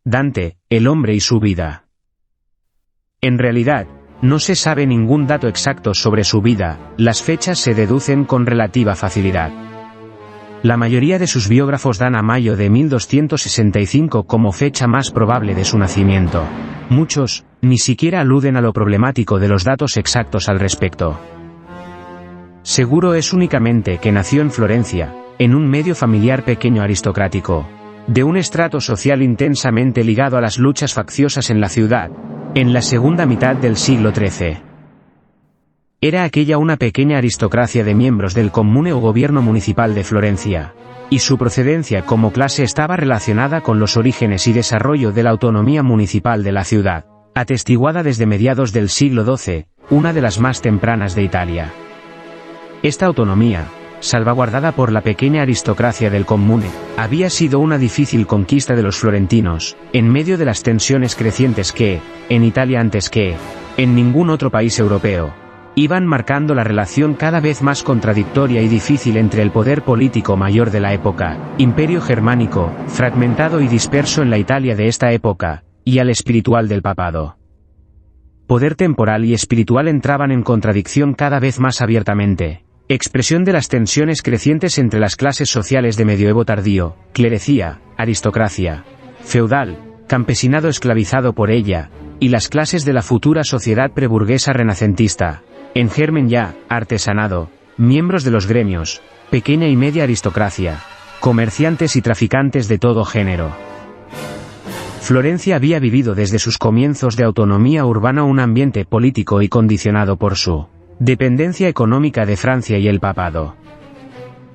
Dante, el hombre y su vida. En realidad, no se sabe ningún dato exacto sobre su vida, las fechas se deducen con relativa facilidad. La mayoría de sus biógrafos dan a mayo de 1265 como fecha más probable de su nacimiento. Muchos, ni siquiera aluden a lo problemático de los datos exactos al respecto. Seguro es únicamente que nació en Florencia, en un medio familiar pequeño aristocrático, de un estrato social intensamente ligado a las luchas facciosas en la ciudad, en la segunda mitad del siglo XIII. Era aquella una pequeña aristocracia de miembros del comune o gobierno municipal de Florencia, y su procedencia como clase estaba relacionada con los orígenes y desarrollo de la autonomía municipal de la ciudad, atestiguada desde mediados del siglo XII, una de las más tempranas de Italia. Esta autonomía, salvaguardada por la pequeña aristocracia del comune, había sido una difícil conquista de los florentinos, en medio de las tensiones crecientes que, en Italia antes que en ningún otro país europeo, iban marcando la relación cada vez más contradictoria y difícil entre el poder político mayor de la época, Imperio Germánico, fragmentado y disperso en la Italia de esta época, y al espiritual del papado. Poder temporal y espiritual entraban en contradicción cada vez más abiertamente, expresión de las tensiones crecientes entre las clases sociales de medioevo tardío, clerecía, aristocracia, feudal, campesinado esclavizado por ella, y las clases de la futura sociedad preburguesa renacentista, en germen ya, artesanado, miembros de los gremios, pequeña y media aristocracia, comerciantes y traficantes de todo género. Florencia había vivido desde sus comienzos de autonomía urbana un ambiente político y condicionado por su dependencia económica de Francia y el papado.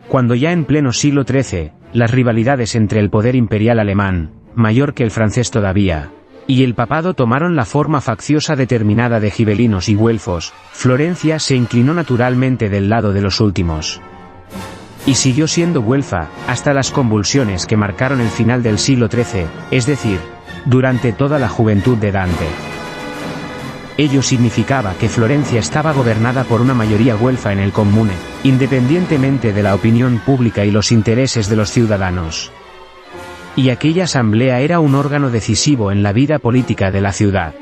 Cuando ya en pleno siglo XIII, las rivalidades entre el poder imperial alemán, mayor que el francés todavía, y el papado tomaron la forma facciosa determinada de gibelinos y güelfos, Florencia se inclinó naturalmente del lado de los últimos. Y siguió siendo güelfa, hasta las convulsiones que marcaron el final del siglo XIII, es decir, durante toda la juventud de Dante. Ello significaba que Florencia estaba gobernada por una mayoría güelfa en el comune, independientemente de la opinión pública y los intereses de los ciudadanos. Y aquella asamblea era un órgano decisivo en la vida política de la ciudad.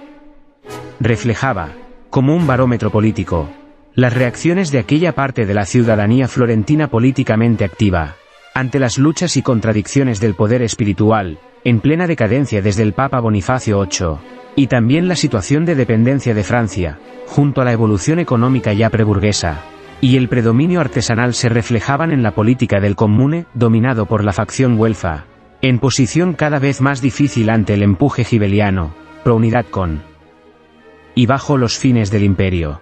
Reflejaba, como un barómetro político, las reacciones de aquella parte de la ciudadanía florentina políticamente activa, ante las luchas y contradicciones del poder espiritual, en plena decadencia desde el Papa Bonifacio VIII, y también la situación de dependencia de Francia, junto a la evolución económica ya preburguesa, y el predominio artesanal se reflejaban en la política del comune, dominado por la facción güelfa, en posición cada vez más difícil ante el empuje gibeliano, pro unidad con y bajo los fines del imperio.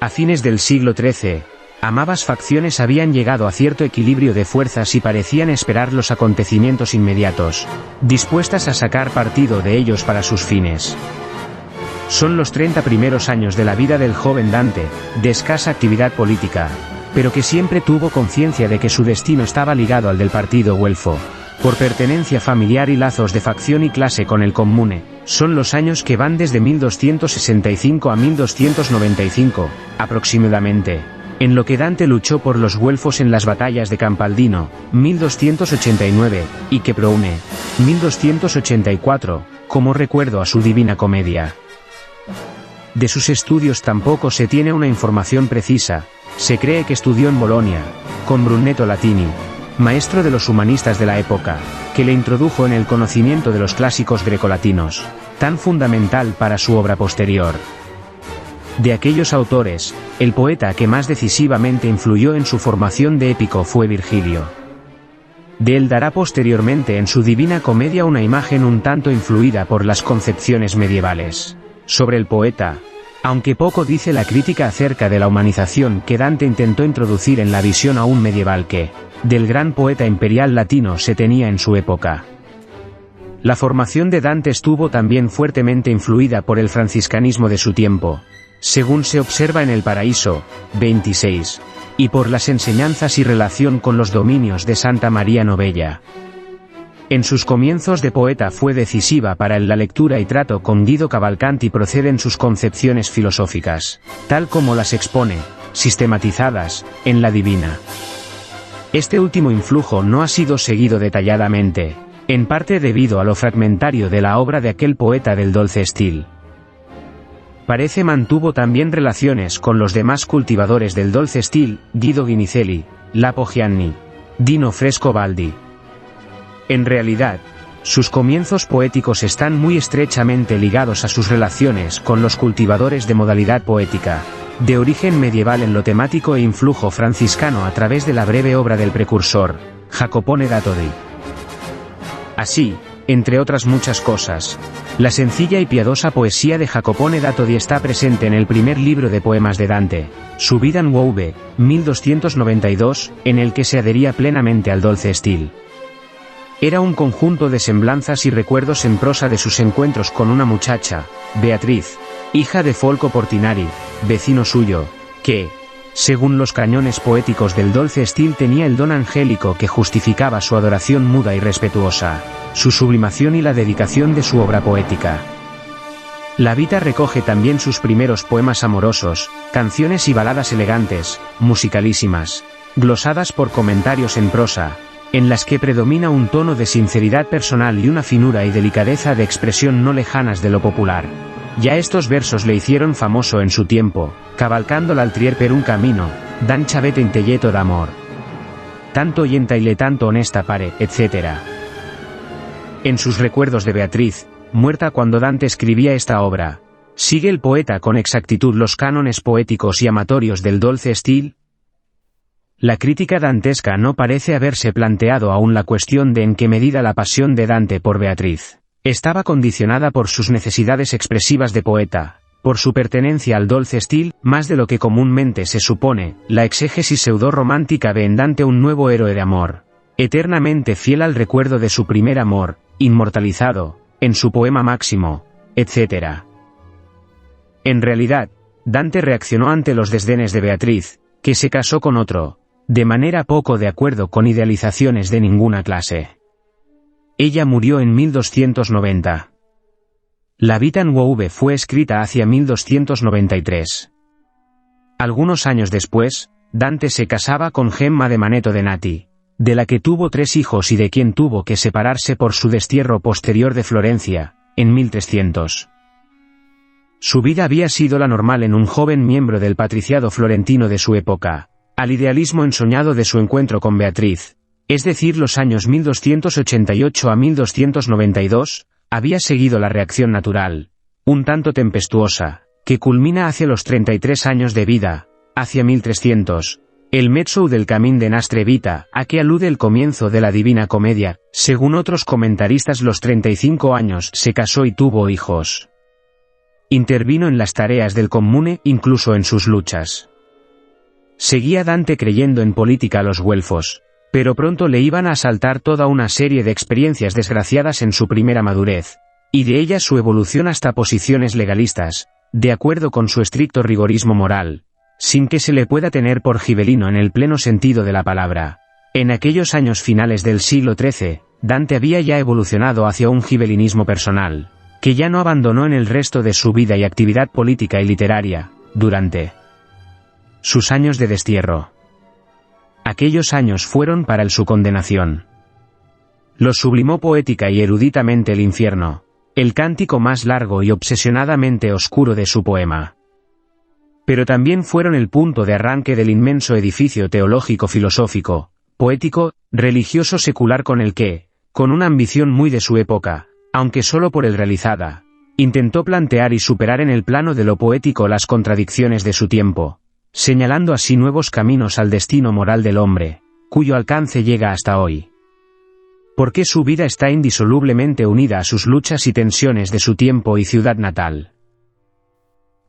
A fines del siglo XIII, ambas facciones habían llegado a cierto equilibrio de fuerzas y parecían esperar los acontecimientos inmediatos, dispuestas a sacar partido de ellos para sus fines. Son los 30 primeros años de la vida del joven Dante, de escasa actividad política, pero que siempre tuvo conciencia de que su destino estaba ligado al del partido güelfo, por pertenencia familiar y lazos de facción y clase con el comune. Son los años que van desde 1265 a 1295, aproximadamente, en lo que Dante luchó por los güelfos en las batallas de Campaldino, 1289, y que proune, 1284, como recuerdo a su Divina Comedia. De sus estudios tampoco se tiene una información precisa. Se cree que estudió en Bolonia, con Brunetto Latini, maestro de los humanistas de la época, que le introdujo en el conocimiento de los clásicos grecolatinos, tan fundamental para su obra posterior. De aquellos autores, el poeta que más decisivamente influyó en su formación de épico fue Virgilio. De él dará posteriormente en su Divina Comedia una imagen un tanto influida por las concepciones medievales. Sobre el poeta, aunque poco dice la crítica acerca de la humanización que Dante intentó introducir en la visión aún medieval que, del gran poeta imperial latino se tenía en su época. La formación de Dante estuvo también fuertemente influida por el franciscanismo de su tiempo, según se observa en El Paraíso, 26, y por las enseñanzas y relación con los dominios de Santa María Novella. En sus comienzos de poeta fue decisiva para él la lectura y trato con Guido Cavalcanti proceden sus concepciones filosóficas, tal como las expone, sistematizadas, en la Divina. Este último influjo no ha sido seguido detalladamente, en parte debido a lo fragmentario de la obra de aquel poeta del dolce stil. Parece mantuvo también relaciones con los demás cultivadores del dolce stil, Guido Guinizelli, Lapo Gianni, Dino Frescobaldi. En realidad, sus comienzos poéticos están muy estrechamente ligados a sus relaciones con los cultivadores de modalidad poética, de origen medieval en lo temático e influjo franciscano a través de la breve obra del precursor, Jacopone da Todi. Así, entre otras muchas cosas, la sencilla y piadosa poesía de Jacopone da Todi está presente en el primer libro de poemas de Dante, su Vida nuove, 1292, en el que se adhería plenamente al dolce stil. Era un conjunto de semblanzas y recuerdos en prosa de sus encuentros con una muchacha, Beatriz, hija de Folco Portinari, vecino suyo, que, según los cañones poéticos del dolce stil, tenía el don angélico que justificaba su adoración muda y respetuosa, su sublimación y la dedicación de su obra poética. La Vita recoge también sus primeros poemas amorosos, canciones y baladas elegantes, musicalísimas, glosadas por comentarios en prosa, en las que predomina un tono de sinceridad personal y una finura y delicadeza de expresión no lejanas de lo popular. Ya estos versos le hicieron famoso en su tiempo, cavalcando l'altrier per un camino, dan chavete intelleto d'amor. Tanto yentaile tanto honesta pare, etc. En sus recuerdos de Beatriz, muerta cuando Dante escribía esta obra, ¿sigue el poeta con exactitud los cánones poéticos y amatorios del dolce stil? La crítica dantesca no parece haberse planteado aún la cuestión de en qué medida la pasión de Dante por Beatriz estaba condicionada por sus necesidades expresivas de poeta, por su pertenencia al dolce stil, más de lo que comúnmente se supone. La exégesis pseudo-romántica ve en Dante un nuevo héroe de amor, eternamente fiel al recuerdo de su primer amor, inmortalizado en su poema Máximo, etc. En realidad, Dante reaccionó ante los desdenes de Beatriz, que se casó con otro, de manera poco de acuerdo con idealizaciones de ninguna clase. Ella murió en 1290. La Vita nuove fue escrita hacia 1293. Algunos años después, Dante se casaba con Gemma de Maneto de Nati, de la que tuvo 3 hijos y de quien tuvo que separarse por su destierro posterior de Florencia, en 1300. Su vida había sido la normal en un joven miembro del patriciado florentino de su época, al idealismo ensoñado de su encuentro con Beatriz, es decir los años 1288 a 1292, había seguido la reacción natural, un tanto tempestuosa, que culmina hacia los 33 años de vida, hacia 1300, el mezzo del Camín de Nastre Vita, a que alude el comienzo de la Divina Comedia. Según otros comentaristas, los 35 años se casó y tuvo hijos. Intervino en las tareas del comune, incluso en sus luchas. Seguía Dante creyendo en política a los güelfos, pero pronto le iban a asaltar toda una serie de experiencias desgraciadas en su primera madurez, y de ellas su evolución hasta posiciones legalistas, de acuerdo con su estricto rigorismo moral, sin que se le pueda tener por gibelino en el pleno sentido de la palabra. En aquellos años finales del siglo XIII, Dante había ya evolucionado hacia un gibelinismo personal, que ya no abandonó en el resto de su vida y actividad política y literaria, durante sus años de destierro. Aquellos años fueron para él su condenación. Los sublimó poética y eruditamente el infierno, el cántico más largo y obsesionadamente oscuro de su poema. Pero también fueron el punto de arranque del inmenso edificio teológico-filosófico, poético, religioso secular con el que, con una ambición muy de su época, aunque solo por él realizada, intentó plantear y superar en el plano de lo poético las contradicciones de su tiempo, señalando así nuevos caminos al destino moral del hombre, cuyo alcance llega hasta hoy. Porque su vida está indisolublemente unida a sus luchas y tensiones de su tiempo y ciudad natal.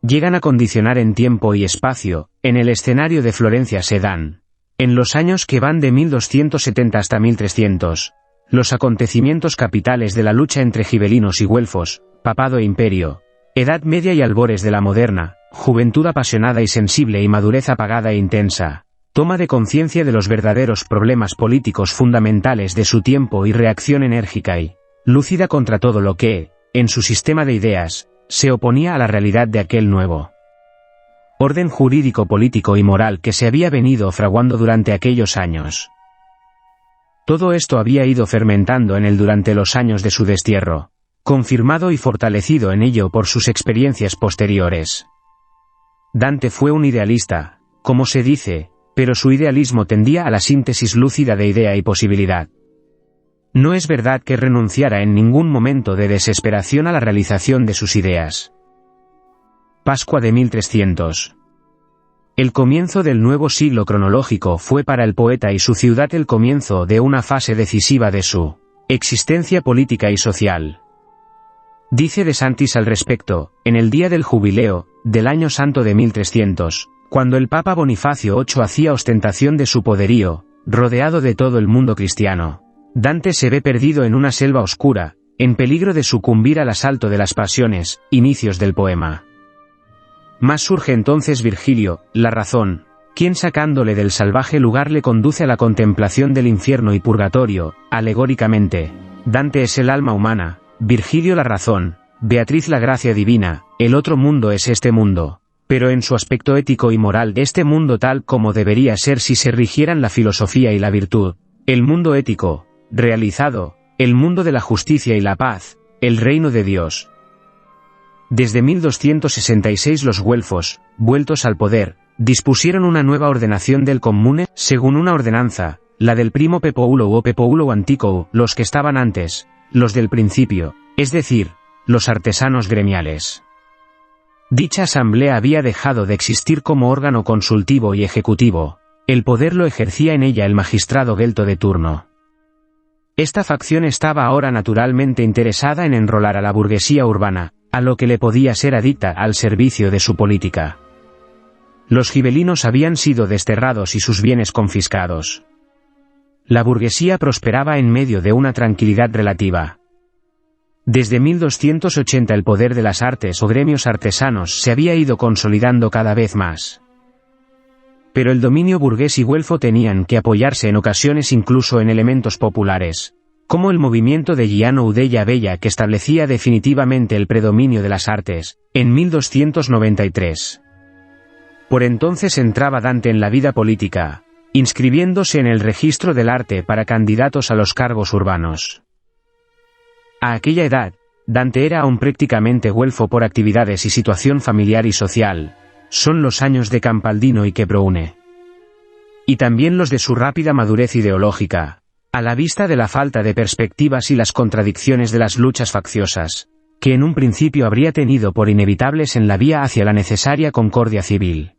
Llegan a condicionar en tiempo y espacio, en el escenario de Florencia se dan, en los años que van de 1270 hasta 1300, los acontecimientos capitales de la lucha entre gibelinos y güelfos, papado e imperio, Edad Media y albores de la moderna, juventud apasionada y sensible y madurez apagada e intensa, toma de conciencia de los verdaderos problemas políticos fundamentales de su tiempo y reacción enérgica y lúcida contra todo lo que, en su sistema de ideas, se oponía a la realidad de aquel nuevo orden jurídico, político y moral que se había venido fraguando durante aquellos años. Todo esto había ido fermentando en él durante los años de su destierro, confirmado y fortalecido en ello por sus experiencias posteriores. Dante fue un idealista, como se dice, pero su idealismo tendía a la síntesis lúcida de idea y posibilidad. No es verdad que renunciara en ningún momento de desesperación a la realización de sus ideas. Pascua de 1300. El comienzo del nuevo siglo cronológico fue para el poeta y su ciudad el comienzo de una fase decisiva de su existencia política y social. Dice De Santis al respecto, en el día del jubileo, del año santo de 1300, cuando el Papa Bonifacio VIII hacía ostentación de su poderío, rodeado de todo el mundo cristiano, Dante se ve perdido en una selva oscura, en peligro de sucumbir al asalto de las pasiones, inicios del poema. Mas surge entonces Virgilio, la razón, quien sacándole del salvaje lugar le conduce a la contemplación del infierno y purgatorio, alegóricamente. Dante es el alma humana, Virgilio la razón, Beatriz la gracia divina, el otro mundo es este mundo, pero en su aspecto ético y moral este mundo tal como debería ser si se rigieran la filosofía y la virtud, el mundo ético, realizado, el mundo de la justicia y la paz, el reino de Dios. Desde 1266 los güelfos, vueltos al poder, dispusieron una nueva ordenación del comune, según una ordenanza, la del primo Pepoulo o Pepoulo Antico, los que estaban antes, los del principio, es decir, los artesanos gremiales. Dicha asamblea había dejado de existir como órgano consultivo y ejecutivo, el poder lo ejercía en ella el magistrado guelto de turno. Esta facción estaba ahora naturalmente interesada en enrolar a la burguesía urbana, a lo que le podía ser adicta al servicio de su política. Los gibelinos habían sido desterrados y sus bienes confiscados. La burguesía prosperaba en medio de una tranquilidad relativa. Desde 1280 el poder de las artes o gremios artesanos se había ido consolidando cada vez más. Pero el dominio burgués y güelfo tenían que apoyarse en ocasiones incluso en elementos populares, como el movimiento de Giano Udella Bella que establecía definitivamente el predominio de las artes, en 1293. Por entonces entraba Dante en la vida política, inscribiéndose en el registro del arte para candidatos a los cargos urbanos. A aquella edad, Dante era aún prácticamente güelfo por actividades y situación familiar y social, son los años de Campaldino y Quebroune. Y también los de su rápida madurez ideológica, a la vista de la falta de perspectivas y las contradicciones de las luchas facciosas, que en un principio habría tenido por inevitables en la vía hacia la necesaria concordia civil.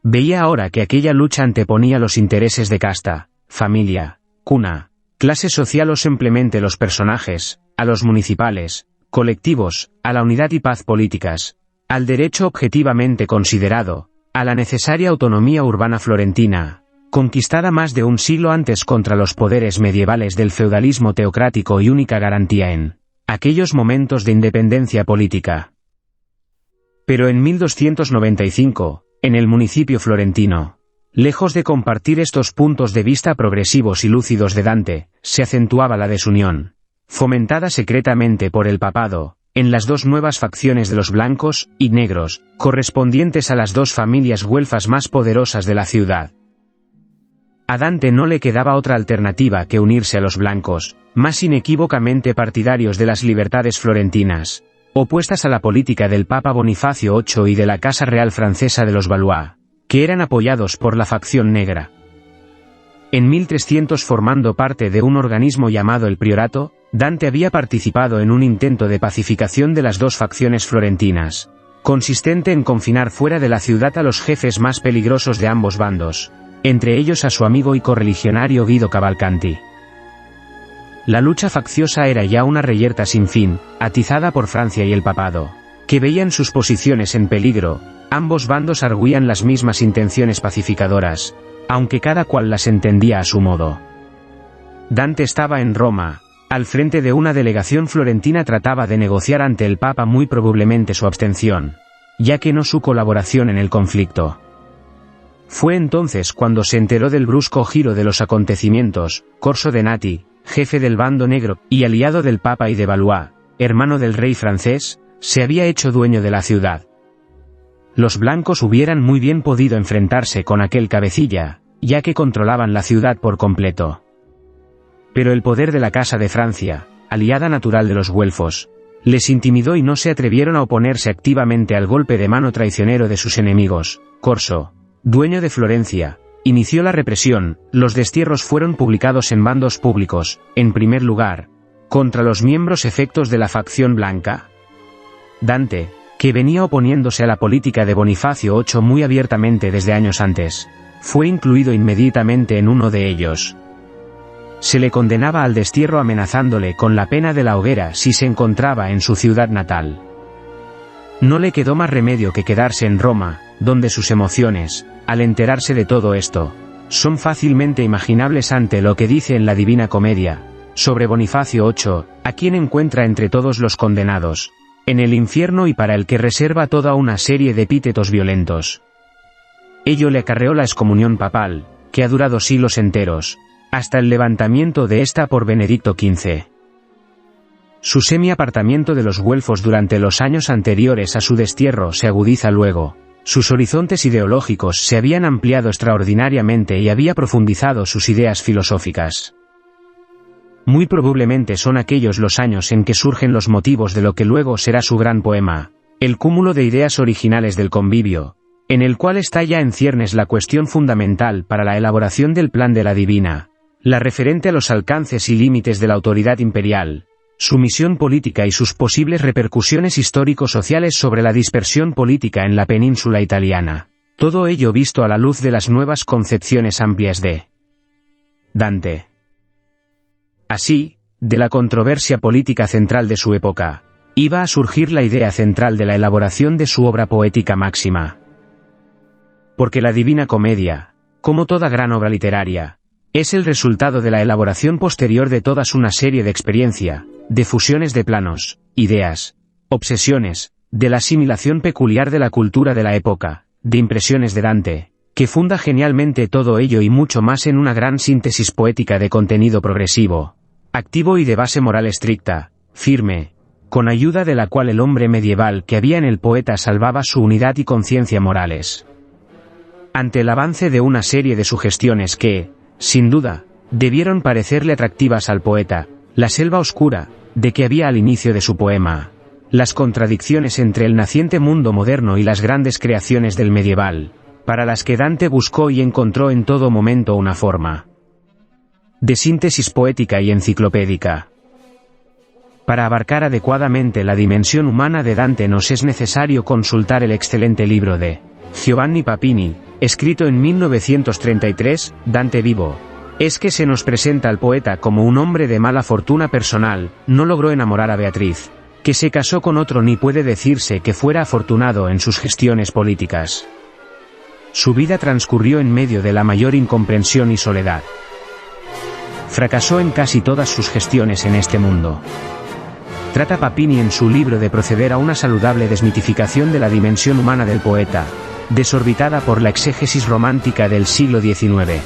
Veía ahora que aquella lucha anteponía los intereses de casta, familia, cuna, clase social o simplemente los personajes, a los municipales, colectivos, a la unidad y paz políticas, al derecho objetivamente considerado, a la necesaria autonomía urbana florentina, conquistada más de un siglo antes contra los poderes medievales del feudalismo teocrático y única garantía en aquellos momentos de independencia política. Pero en 1295, en el municipio florentino, lejos de compartir estos puntos de vista progresivos y lúcidos de Dante, se acentuaba la desunión, fomentada secretamente por el papado, en las dos nuevas facciones de los blancos y negros, correspondientes a las dos familias güelfas más poderosas de la ciudad. A Dante no le quedaba otra alternativa que unirse a los blancos, más inequívocamente partidarios de las libertades florentinas, opuestas a la política del Papa Bonifacio VIII y de la Casa Real Francesa de los Valois, que eran apoyados por la facción negra. En 1300, formando parte de un organismo llamado el Priorato, Dante había participado en un intento de pacificación de las dos facciones florentinas, consistente en confinar fuera de la ciudad a los jefes más peligrosos de ambos bandos, entre ellos a su amigo y correligionario Guido Cavalcanti. La lucha facciosa era ya una reyerta sin fin, atizada por Francia y el papado, que veían sus posiciones en peligro. Ambos bandos arguían las mismas intenciones pacificadoras, aunque cada cual las entendía a su modo. Dante estaba en Roma, al frente de una delegación florentina. Trataba de negociar ante el Papa muy probablemente su abstención, ya que no su colaboración en el conflicto. Fue entonces cuando se enteró del brusco giro de los acontecimientos. Corso de Nati, jefe del bando negro, y aliado del Papa y de Valois, hermano del rey francés, se había hecho dueño de la ciudad. Los blancos hubieran muy bien podido enfrentarse con aquel cabecilla, ya que controlaban la ciudad por completo. Pero el poder de la Casa de Francia, aliada natural de los güelfos, les intimidó y no se atrevieron a oponerse activamente al golpe de mano traicionero de sus enemigos. Corso, dueño de Florencia, inició la represión. Los destierros fueron publicados en bandos públicos, en primer lugar, contra los miembros efectos de la facción blanca. Dante, que venía oponiéndose a la política de Bonifacio VIII muy abiertamente desde años antes, fue incluido inmediatamente en uno de ellos. Se le condenaba al destierro amenazándole con la pena de la hoguera si se encontraba en su ciudad natal. No le quedó más remedio que quedarse en Roma, donde sus emociones, al enterarse de todo esto, son fácilmente imaginables ante lo que dice en la Divina Comedia, sobre Bonifacio VIII, a quien encuentra entre todos los condenados, en el infierno y para el que reserva toda una serie de epítetos violentos. Ello le acarreó la excomunión papal, que ha durado siglos enteros, hasta el levantamiento de esta por Benedicto XV. Su semi-apartamiento de los güelfos durante los años anteriores a su destierro se agudiza luego. Sus horizontes ideológicos se habían ampliado extraordinariamente y había profundizado sus ideas filosóficas. Muy probablemente son aquellos los años en que surgen los motivos de lo que luego será su gran poema, el cúmulo de ideas originales del convivio, en el cual está ya en ciernes la cuestión fundamental para la elaboración del plan de la Divina, la referente a los alcances y límites de la autoridad imperial, su misión política y sus posibles repercusiones histórico-sociales sobre la dispersión política en la península italiana. Todo ello visto a la luz de las nuevas concepciones amplias de Dante. Así, de la controversia política central de su época, iba a surgir la idea central de la elaboración de su obra poética máxima. Porque la Divina Comedia, como toda gran obra literaria, es el resultado de la elaboración posterior de toda una serie de experiencia, de fusiones de planos, ideas, obsesiones, de la asimilación peculiar de la cultura de la época, de impresiones de Dante, que funda genialmente todo ello y mucho más en una gran síntesis poética de contenido progresivo, activo y de base moral estricta, firme, con ayuda de la cual el hombre medieval que había en el poeta salvaba su unidad y conciencia morales. Ante el avance de una serie de sugestiones que, sin duda, debieron parecerle atractivas al poeta, la selva oscura, de que había al inicio de su poema, las contradicciones entre el naciente mundo moderno y las grandes creaciones del medieval, para las que Dante buscó y encontró en todo momento una forma de síntesis poética y enciclopédica. Para abarcar adecuadamente la dimensión humana de Dante nos es necesario consultar el excelente libro de Giovanni Papini, escrito en 1933, Dante vivo. Es que se nos presenta al poeta como un hombre de mala fortuna personal, no logró enamorar a Beatriz, que se casó con otro ni puede decirse que fuera afortunado en sus gestiones políticas. Su vida transcurrió en medio de la mayor incomprensión y soledad. Fracasó en casi todas sus gestiones en este mundo. Trata Papini en su libro de proceder a una saludable desmitificación de la dimensión humana del poeta, desorbitada por la exégesis romántica del siglo XIX.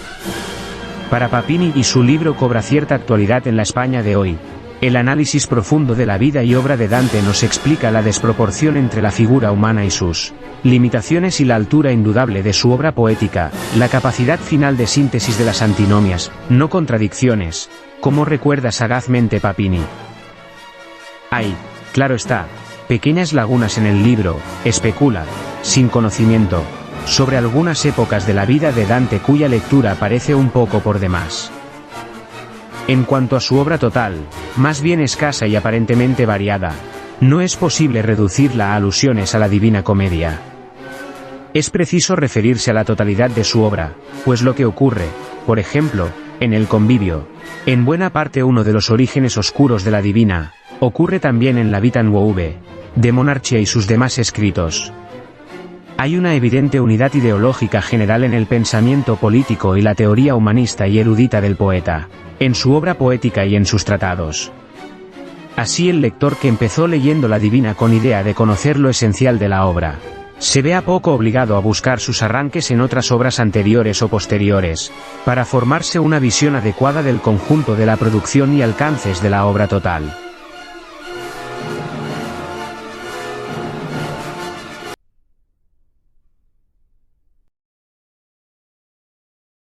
Para Papini y su libro cobra cierta actualidad en la España de hoy. El análisis profundo de la vida y obra de Dante nos explica la desproporción entre la figura humana y sus limitaciones y la altura indudable de su obra poética, la capacidad final de síntesis de las antinomias, no contradicciones, como recuerda sagazmente Papini. Hay, claro está, pequeñas lagunas en el libro, especula, sin conocimiento, sobre algunas épocas de la vida de Dante cuya lectura parece un poco por demás. En cuanto a su obra total, más bien escasa y aparentemente variada, no es posible reducirla a alusiones a la Divina Comedia. Es preciso referirse a la totalidad de su obra, pues lo que ocurre, por ejemplo, en el Convivio, en buena parte uno de los orígenes oscuros de la Divina, ocurre también en la Vita Nuove, de Monarchia y sus demás escritos. Hay una evidente unidad ideológica general en el pensamiento político y la teoría humanista y erudita del poeta, en su obra poética y en sus tratados. Así el lector que empezó leyendo la Divina con idea de conocer lo esencial de la obra, se ve a poco obligado a buscar sus arranques en otras obras anteriores o posteriores, para formarse una visión adecuada del conjunto de la producción y alcances de la obra total.